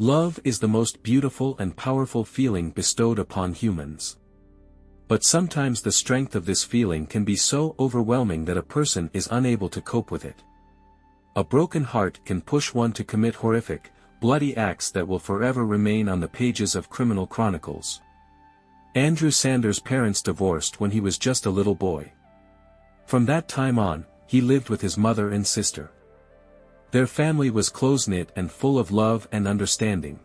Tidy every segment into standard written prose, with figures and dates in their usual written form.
Love is the most beautiful and powerful feeling bestowed upon humans. But sometimes the strength of this feeling can be so overwhelming that a person is unable to cope with it. A broken heart can push one to commit horrific, bloody acts that will forever remain on the pages of criminal chronicles. Andrew Sanders' parents divorced when he was just a little boy. From that time on, he lived with his mother and sister. Their family was close-knit and full of love and understanding.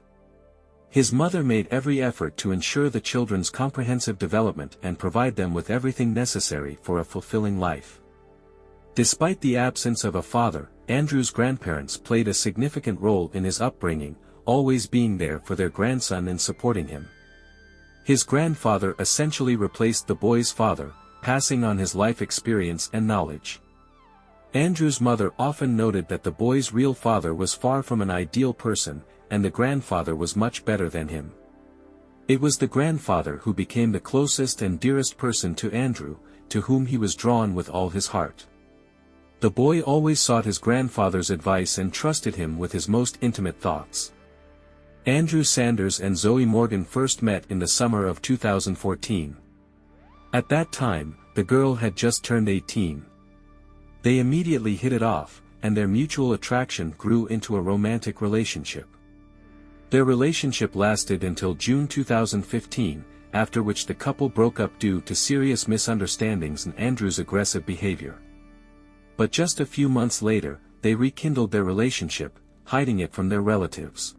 His mother made every effort to ensure the children's comprehensive development and provide them with everything necessary for a fulfilling life. Despite the absence of a father, Andrew's grandparents played a significant role in his upbringing, always being there for their grandson and supporting him. His grandfather essentially replaced the boy's father, passing on his life experience and knowledge. Andrew's mother often noted that the boy's real father was far from an ideal person, and the grandfather was much better than him. It was the grandfather who became the closest and dearest person to Andrew, to whom he was drawn with all his heart. The boy always sought his grandfather's advice and trusted him with his most intimate thoughts. Andrew Sanders and Zoe Morgan first met in the summer of 2014. At that time, the girl had just turned 18. They immediately hit it off, and their mutual attraction grew into a romantic relationship. Their relationship lasted until June 2015, after which the couple broke up due to serious misunderstandings and Andrew's aggressive behavior. But just a few months later, they rekindled their relationship, hiding it from their relatives.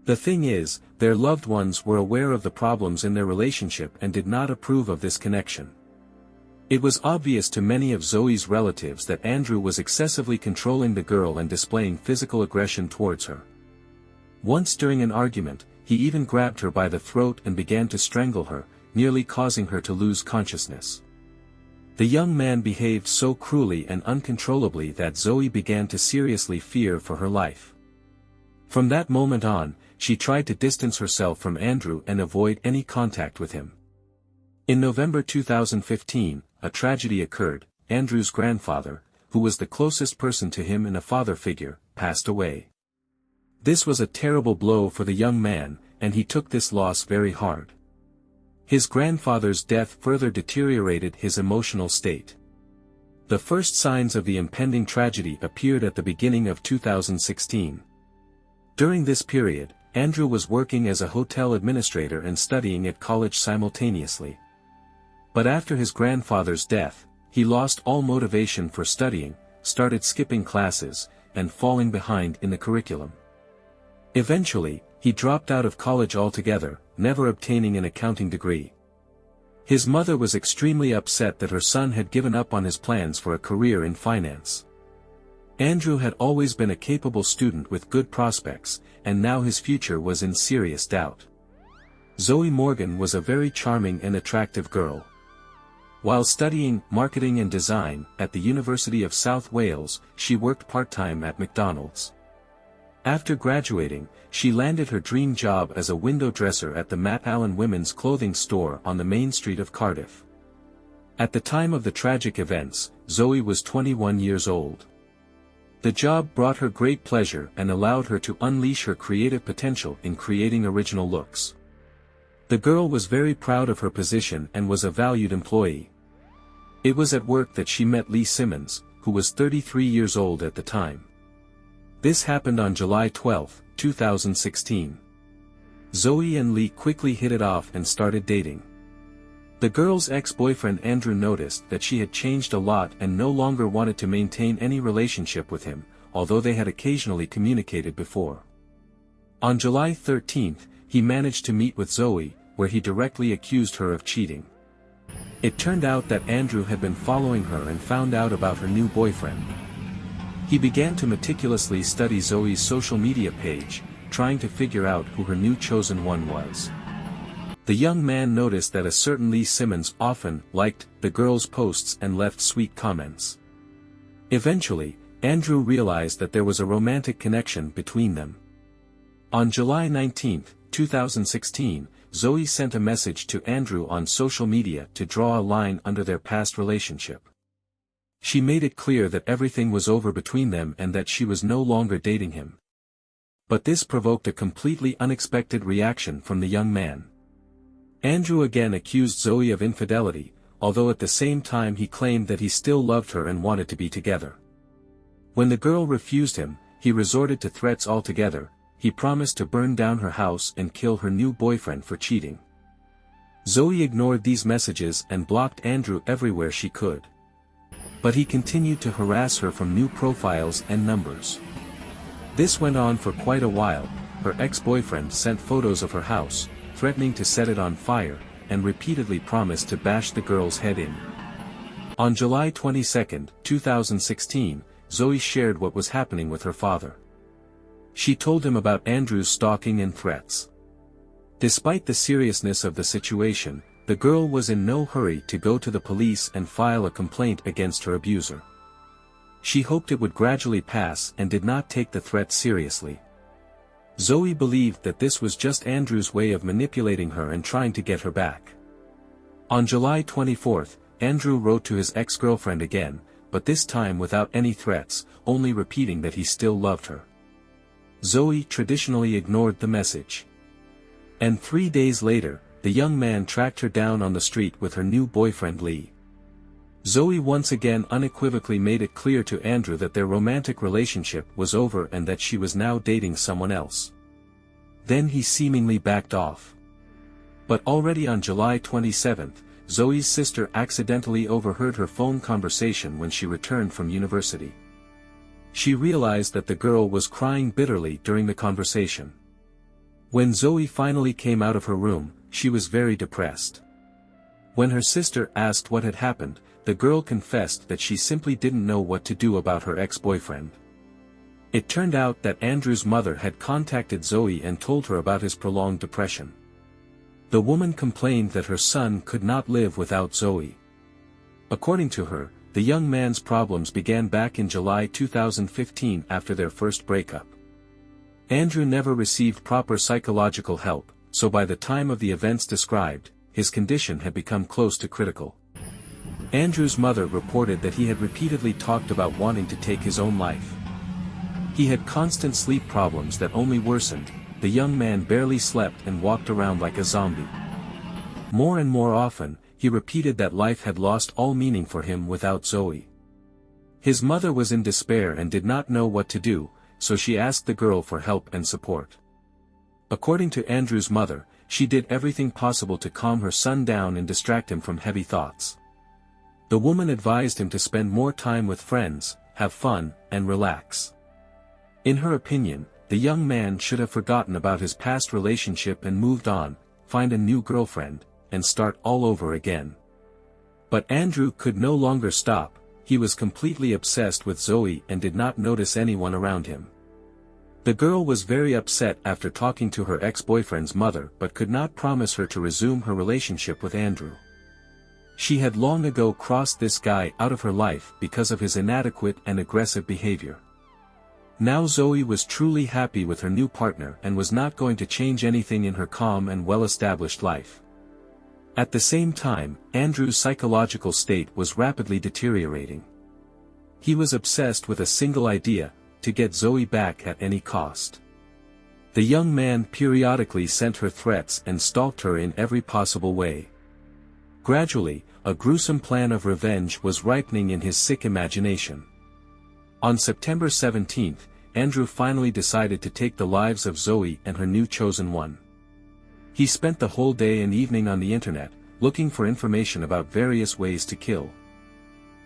The thing is, their loved ones were aware of the problems in their relationship and did not approve of this connection. It was obvious to many of Zoe's relatives that Andrew was excessively controlling the girl and displaying physical aggression towards her. Once during an argument, he even grabbed her by the throat and began to strangle her, nearly causing her to lose consciousness. The young man behaved so cruelly and uncontrollably that Zoe began to seriously fear for her life. From that moment on, she tried to distance herself from Andrew and avoid any contact with him. In November 2015, a tragedy occurred. Andrew's grandfather, who was the closest person to him and a father figure, passed away. This was a terrible blow for the young man, and he took this loss very hard. His grandfather's death further deteriorated his emotional state. The first signs of the impending tragedy appeared at the beginning of 2016. During this period, Andrew was working as a hotel administrator and studying at college simultaneously. But after his grandfather's death, he lost all motivation for studying, started skipping classes, and falling behind in the curriculum. Eventually, he dropped out of college altogether, never obtaining an accounting degree. His mother was extremely upset that her son had given up on his plans for a career in finance. Andrew had always been a capable student with good prospects, and now his future was in serious doubt. Zoe Morgan was a very charming and attractive girl. While studying marketing and design at the University of South Wales, she worked part-time at McDonald's. After graduating, she landed her dream job as a window dresser at the Matt Allen women's clothing store on the main street of Cardiff. At the time of the tragic events, Zoe was 21 years old. The job brought her great pleasure and allowed her to unleash her creative potential in creating original looks. The girl was very proud of her position and was a valued employee. It was at work that she met Lee Simmons, who was 33 years old at the time. This happened on July 12, 2016. Zoe and Lee quickly hit it off and started dating. The girl's ex-boyfriend Andrew noticed that she had changed a lot and no longer wanted to maintain any relationship with him, although they had occasionally communicated before. On July 13, he managed to meet with Zoe, where he directly accused her of cheating. It turned out that Andrew had been following her and found out about her new boyfriend. He began to meticulously study Zoe's social media page, trying to figure out who her new chosen one was. The young man noticed that a certain Lee Simmons often liked the girl's posts and left sweet comments. Eventually, Andrew realized that there was a romantic connection between them. On July 19, 2016, Zoe sent a message to Andrew on social media to draw a line under their past relationship. She made it clear that everything was over between them and that she was no longer dating him. But this provoked a completely unexpected reaction from the young man. Andrew again accused Zoe of infidelity, although at the same time he claimed that he still loved her and wanted to be together. When the girl refused him, he resorted to threats altogether. He promised to burn down her house and kill her new boyfriend for cheating. Zoe ignored these messages and blocked Andrew everywhere she could. But he continued to harass her from new profiles and numbers. This went on for quite a while. Her ex-boyfriend sent photos of her house, threatening to set it on fire, and repeatedly promised to bash the girl's head in. On July 22, 2016, Zoe shared what was happening with her father. She told him about Andrew's stalking and threats. Despite the seriousness of the situation, the girl was in no hurry to go to the police and file a complaint against her abuser. She hoped it would gradually pass and did not take the threat seriously. Zoe believed that this was just Andrew's way of manipulating her and trying to get her back. On July 24, Andrew wrote to his ex-girlfriend again, but this time without any threats, only repeating that he still loved her. Zoe traditionally ignored the message. And 3 days later, the young man tracked her down on the street with her new boyfriend Lee. Zoe once again unequivocally made it clear to Andrew that their romantic relationship was over and that she was now dating someone else. Then he seemingly backed off. But already on July 27, Zoe's sister accidentally overheard her phone conversation when she returned from university. She realized that the girl was crying bitterly during the conversation. When Zoe finally came out of her room, she was very depressed. When her sister asked what had happened, the girl confessed that she simply didn't know what to do about her ex-boyfriend. It turned out that Andrew's mother had contacted Zoe and told her about his prolonged depression. The woman complained that her son could not live without Zoe. According to her, the young man's problems began back in July 2015 after their first breakup. Andrew never received proper psychological help, so by the time of the events described, his condition had become close to critical. Andrew's mother reported that he had repeatedly talked about wanting to take his own life. He had constant sleep problems that only worsened. The young man barely slept and walked around like a zombie. More and more often, he repeated that life had lost all meaning for him without Zoe. His mother was in despair and did not know what to do, so she asked the girl for help and support. According to Andrew's mother, she did everything possible to calm her son down and distract him from heavy thoughts. The woman advised him to spend more time with friends, have fun, and relax. In her opinion, the young man should have forgotten about his past relationship and moved on, find a new girlfriend, and start all over again. But Andrew could no longer stop. He was completely obsessed with Zoe and did not notice anyone around him. The girl was very upset after talking to her ex-boyfriend's mother but could not promise her to resume her relationship with Andrew. She had long ago crossed this guy out of her life because of his inadequate and aggressive behavior. Now Zoe was truly happy with her new partner and was not going to change anything in her calm and well-established life. At the same time, Andrew's psychological state was rapidly deteriorating. He was obsessed with a single idea: to get Zoe back at any cost. The young man periodically sent her threats and stalked her in every possible way. Gradually, a gruesome plan of revenge was ripening in his sick imagination. On September 17, Andrew finally decided to take the lives of Zoe and her new chosen one. He spent the whole day and evening on the internet, looking for information about various ways to kill.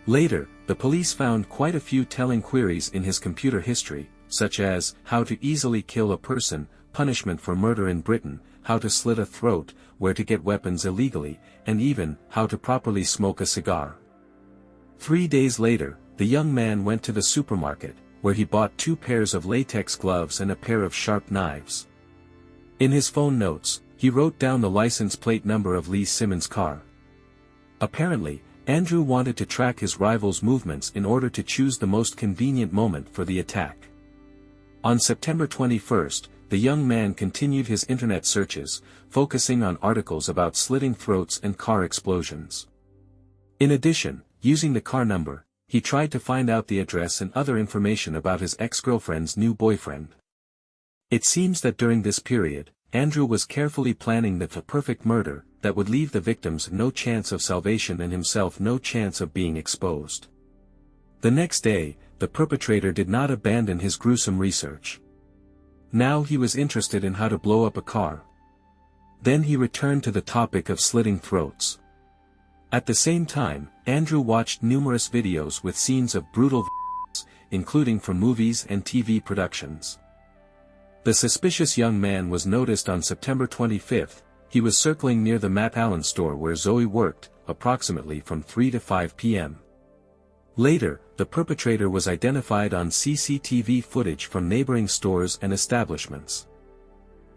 Later, the police found quite a few telling queries in his computer history, such as, how to easily kill a person, punishment for murder in Britain, how to slit a throat, where to get weapons illegally, and even, how to properly smoke a cigar. 3 days later, the young man went to the supermarket, where he bought 2 pairs of latex gloves and a pair of sharp knives. In his phone notes, he wrote down the license plate number of Lee Simmons' car. Apparently, Andrew wanted to track his rival's movements in order to choose the most convenient moment for the attack. On September 21, the young man continued his internet searches, focusing on articles about slitting throats and car explosions. In addition, using the car number, he tried to find out the address and other information about his ex-girlfriend's new boyfriend. It seems that during this period, Andrew was carefully planning the perfect murder that would leave the victims no chance of salvation and himself no chance of being exposed. The next day, the perpetrator did not abandon his gruesome research. Now he was interested in how to blow up a car. Then he returned to the topic of slitting throats. At the same time, Andrew watched numerous videos with scenes of brutal violence, including from movies and TV productions. The suspicious young man was noticed on September 25. He was circling near the Matt Allen store where Zoe worked, approximately from 3 to 5 p.m. Later, the perpetrator was identified on CCTV footage from neighboring stores and establishments.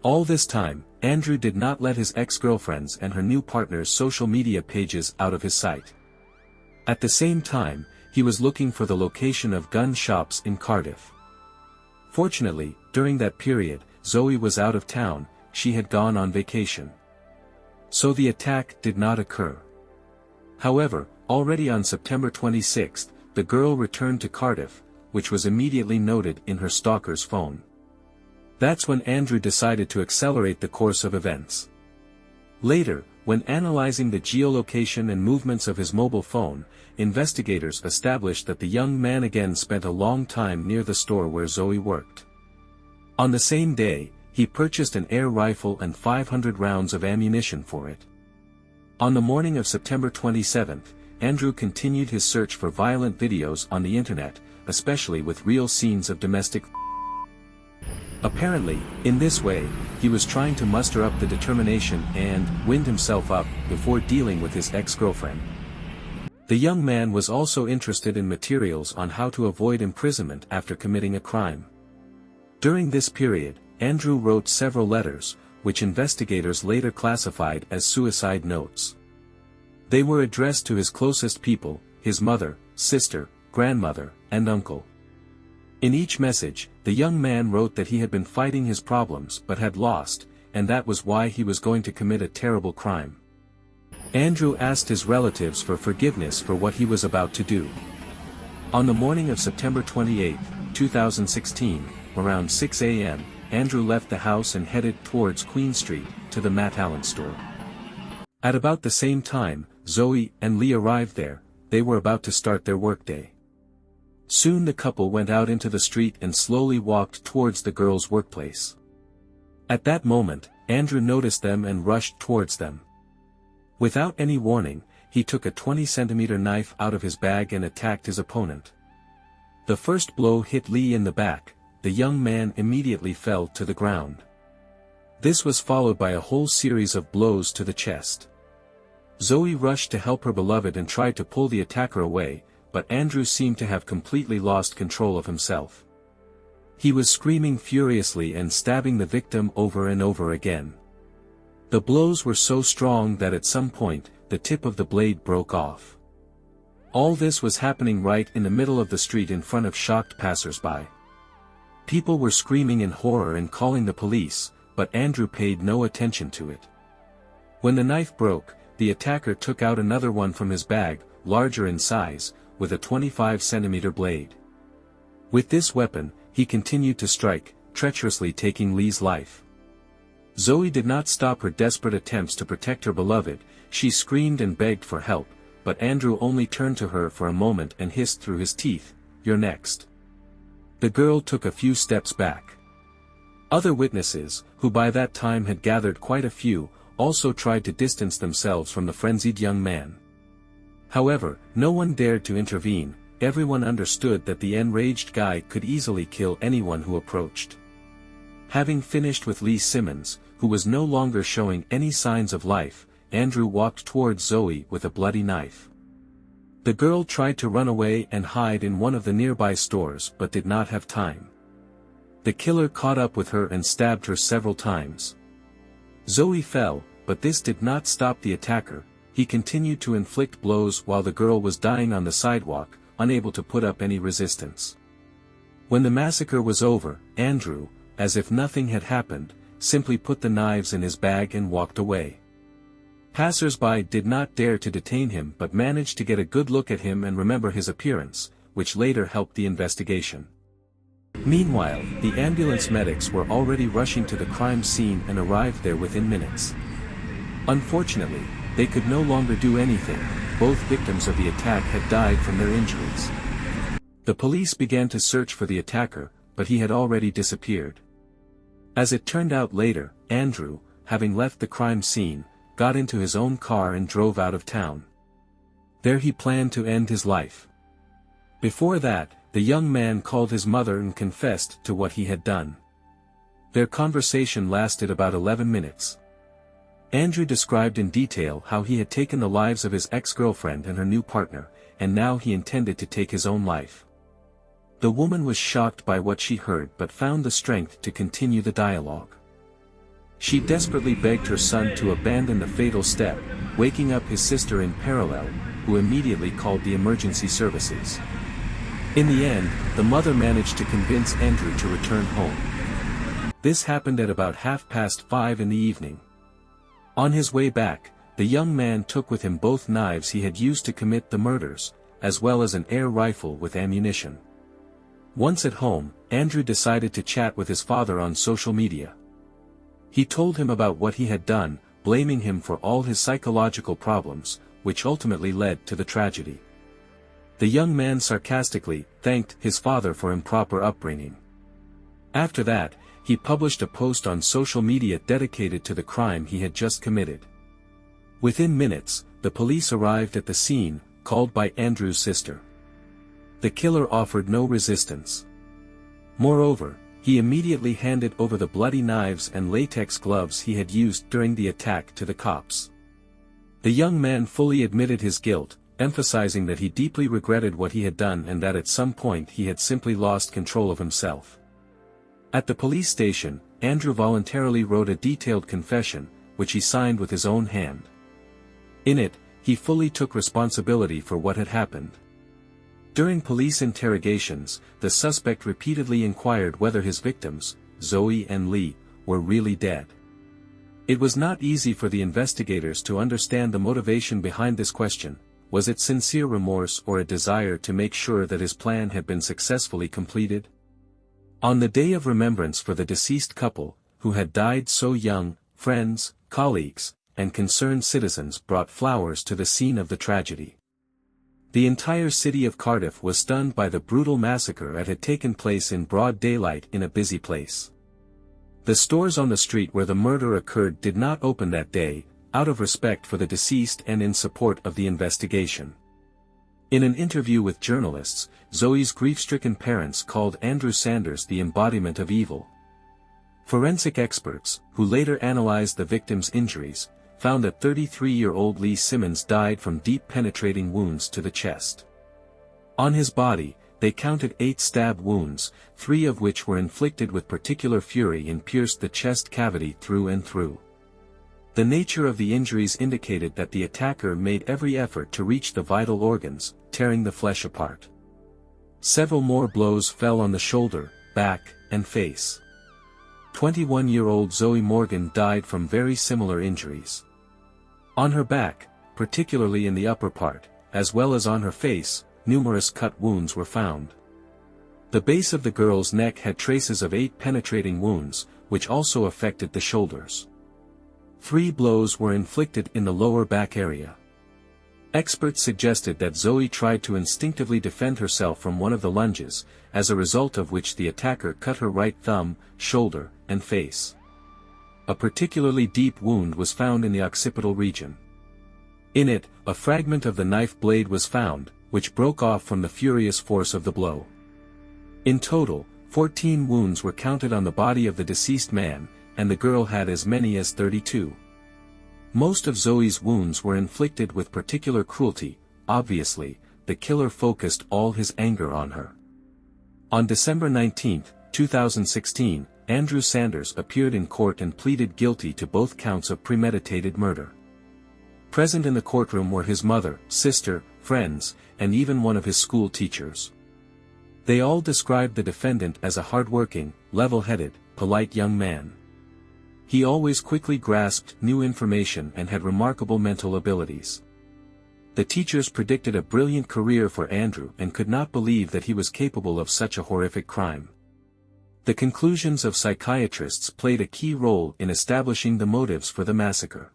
All this time, Andrew did not let his ex-girlfriend's and her new partner's social media pages out of his sight. At the same time, he was looking for the location of gun shops in Cardiff. Fortunately, during that period, Zoe was out of town, she had gone on vacation. So the attack did not occur. However, already on September 26, the girl returned to Cardiff, which was immediately noted in her stalker's phone. That's when Andrew decided to accelerate the course of events. Later, when analyzing the geolocation and movements of his mobile phone, investigators established that the young man again spent a long time near the store where Zoe worked. On the same day, he purchased an air rifle and 500 rounds of ammunition for it. On the morning of September 27, Andrew continued his search for violent videos on the internet, especially with real scenes of domestic violence. Apparently, in this way, he was trying to muster up the determination and wind himself up before dealing with his ex-girlfriend. The young man was also interested in materials on how to avoid imprisonment after committing a crime. During this period, Andrew wrote several letters, which investigators later classified as suicide notes. They were addressed to his closest people, his mother, sister, grandmother, and uncle. In each message, the young man wrote that he had been fighting his problems but had lost, and that was why he was going to commit a terrible crime. Andrew asked his relatives for forgiveness for what he was about to do. On the morning of September 28, 2016, around 6 a.m., Andrew left the house and headed towards Queen Street, to the Matt Allen store. At about the same time, Zoe and Lee arrived there. They were about to start their workday. Soon the couple went out into the street and slowly walked towards the girl's workplace. At that moment, Andrew noticed them and rushed towards them. Without any warning, he took a 20-centimeter knife out of his bag and attacked his opponent. The first blow hit Lee in the back. The young man immediately fell to the ground. This was followed by a whole series of blows to the chest. Zoe rushed to help her beloved and tried to pull the attacker away, but Andrew seemed to have completely lost control of himself. He was screaming furiously and stabbing the victim over and over again. The blows were so strong that at some point, the tip of the blade broke off. All this was happening right in the middle of the street in front of shocked passers-by. People were screaming in horror and calling the police, but Andrew paid no attention to it. When the knife broke, the attacker took out another one from his bag, larger in size, with a 25-centimeter blade. With this weapon, he continued to strike, treacherously taking Lee's life. Zoe did not stop her desperate attempts to protect her beloved. She screamed and begged for help, but Andrew only turned to her for a moment and hissed through his teeth, "You're next." The girl took a few steps back. Other witnesses, who by that time had gathered quite a few, also tried to distance themselves from the frenzied young man. However, no one dared to intervene. Everyone understood that the enraged guy could easily kill anyone who approached. Having finished with Lee Simmons, who was no longer showing any signs of life, Andrew walked towards Zoe with a bloody knife. The girl tried to run away and hide in one of the nearby stores but did not have time. The killer caught up with her and stabbed her several times. Zoe fell, but this did not stop the attacker. He continued to inflict blows while the girl was dying on the sidewalk, unable to put up any resistance. When the massacre was over, Andrew, as if nothing had happened, simply put the knives in his bag and walked away. Passers-by did not dare to detain him but managed to get a good look at him and remember his appearance, which later helped the investigation. Meanwhile, the ambulance medics were already rushing to the crime scene and arrived there within minutes. Unfortunately, they could no longer do anything. Both victims of the attack had died from their injuries. The police began to search for the attacker, but he had already disappeared. As it turned out later, Andrew, having left the crime scene, got into his own car and drove out of town. There he planned to end his life. Before that, the young man called his mother and confessed to what he had done. Their conversation lasted about 11 minutes. Andrew described in detail how he had taken the lives of his ex-girlfriend and her new partner, and now he intended to take his own life. The woman was shocked by what she heard but found the strength to continue the dialogue. She desperately begged her son to abandon the fatal step, waking up his sister in parallel, who immediately called the emergency services. In the end, the mother managed to convince Andrew to return home. This happened at about 5:30 in the evening. On his way back, the young man took with him both knives he had used to commit the murders, as well as an air rifle with ammunition. Once at home, Andrew decided to chat with his father on social media. He told him about what he had done, blaming him for all his psychological problems, which ultimately led to the tragedy. The young man sarcastically thanked his father for improper upbringing. After that, he published a post on social media dedicated to the crime he had just committed. Within minutes, the police arrived at the scene, called by Andrew's sister. The killer offered no resistance. Moreover, he immediately handed over the bloody knives and latex gloves he had used during the attack to the cops. The young man fully admitted his guilt, emphasizing that he deeply regretted what he had done and that at some point he had simply lost control of himself. At the police station, Andrew voluntarily wrote a detailed confession, which he signed with his own hand. In it, he fully took responsibility for what had happened. During police interrogations, the suspect repeatedly inquired whether his victims, Zoe and Lee, were really dead. It was not easy for the investigators to understand the motivation behind this question. Was it sincere remorse or a desire to make sure that his plan had been successfully completed? On the day of remembrance for the deceased couple, who had died so young, friends, colleagues, and concerned citizens brought flowers to the scene of the tragedy. The entire city of Cardiff was stunned by the brutal massacre that had taken place in broad daylight in a busy place. The stores on the street where the murder occurred did not open that day, out of respect for the deceased and in support of the investigation. In an interview with journalists, Zoe's grief-stricken parents called Andrew Sanders the embodiment of evil. Forensic experts, who later analyzed the victim's injuries, found that 33-year-old Lee Simmons died from deep penetrating wounds to the chest. On his body, they counted 8 stab wounds, 3 of which were inflicted with particular fury and pierced the chest cavity through and through. The nature of the injuries indicated that the attacker made every effort to reach the vital organs, tearing the flesh apart. Several more blows fell on the shoulder, back, and face. 21-year-old Zoe Morgan died from very similar injuries. On her back, particularly in the upper part, as well as on her face, numerous cut wounds were found. The base of the girl's neck had traces of 8 penetrating wounds, which also affected the shoulders. 3 blows were inflicted in the lower back area. Experts suggested that Zoe tried to instinctively defend herself from one of the lunges, as a result of which the attacker cut her right thumb, shoulder, and face. A particularly deep wound was found in the occipital region. In it, a fragment of the knife blade was found, which broke off from the furious force of the blow. In total, 14 wounds were counted on the body of the deceased man, and the girl had as many as 32. Most of Zoe's wounds were inflicted with particular cruelty. Obviously, the killer focused all his anger on her. On December 19, 2016, Andrew Sanders appeared in court and pleaded guilty to both counts of premeditated murder. Present in the courtroom were his mother, sister, friends, and even one of his school teachers. They all described the defendant as a hard-working, level-headed, polite young man. He always quickly grasped new information and had remarkable mental abilities. The teachers predicted a brilliant career for Andrew and could not believe that he was capable of such a horrific crime. The conclusions of psychiatrists played a key role in establishing the motives for the massacre.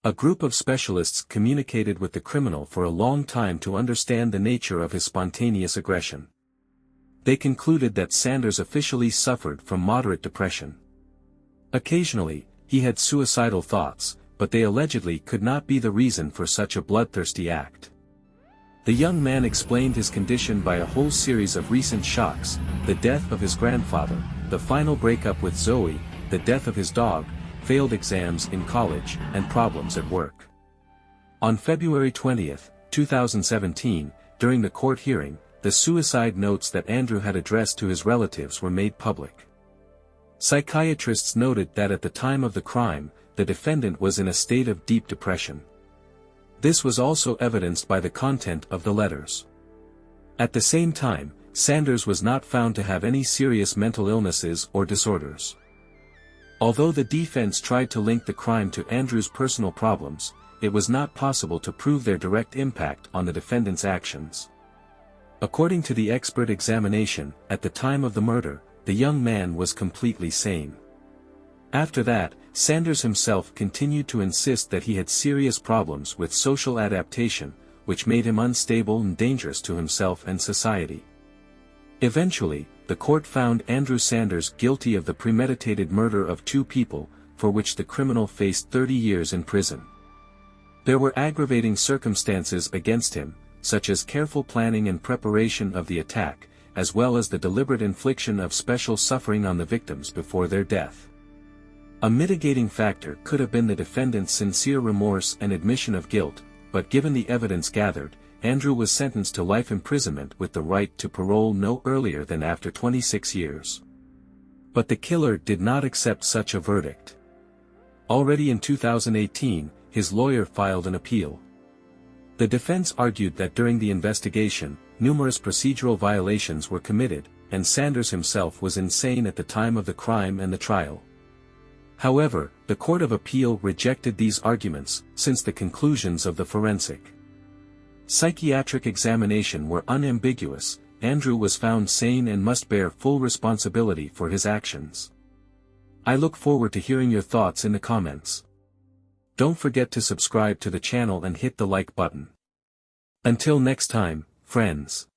A group of specialists communicated with the criminal for a long time to understand the nature of his spontaneous aggression. They concluded that Sanders officially suffered from moderate depression. Occasionally, he had suicidal thoughts, but they allegedly could not be the reason for such a bloodthirsty act. The young man explained his condition by a whole series of recent shocks: the death of his grandfather, the final breakup with Zoe, the death of his dog, failed exams in college, and problems at work. On February 20, 2017, during the court hearing, the suicide notes that Andrew had addressed to his relatives were made public. Psychiatrists noted that at the time of the crime, the defendant was in a state of deep depression. This was also evidenced by the content of the letters. At the same time, Sanders was not found to have any serious mental illnesses or disorders. Although the defense tried to link the crime to Andrew's personal problems, it was not possible to prove their direct impact on the defendant's actions. According to the expert examination, at the time of the murder, the young man was completely sane. After that, Sanders himself continued to insist that he had serious problems with social adaptation, which made him unstable and dangerous to himself and society. Eventually, the court found Andrew Sanders guilty of the premeditated murder of 2 people, for which the criminal faced 30 years in prison. There were aggravating circumstances against him, such as careful planning and preparation of the attack, as well as the deliberate infliction of special suffering on the victims before their death. A mitigating factor could have been the defendant's sincere remorse and admission of guilt, but given the evidence gathered, Andrew was sentenced to life imprisonment with the right to parole no earlier than after 26 years. But the killer did not accept such a verdict. Already in 2018, his lawyer filed an appeal. The defense argued that during the investigation, numerous procedural violations were committed, and Sanders himself was insane at the time of the crime and the trial. However, the Court of Appeal rejected these arguments, since the conclusions of the forensic psychiatric examination were unambiguous. Andrew was found sane and must bear full responsibility for his actions. I look forward to hearing your thoughts in the comments. Don't forget to subscribe to the channel and hit the like button. Until next time, friends.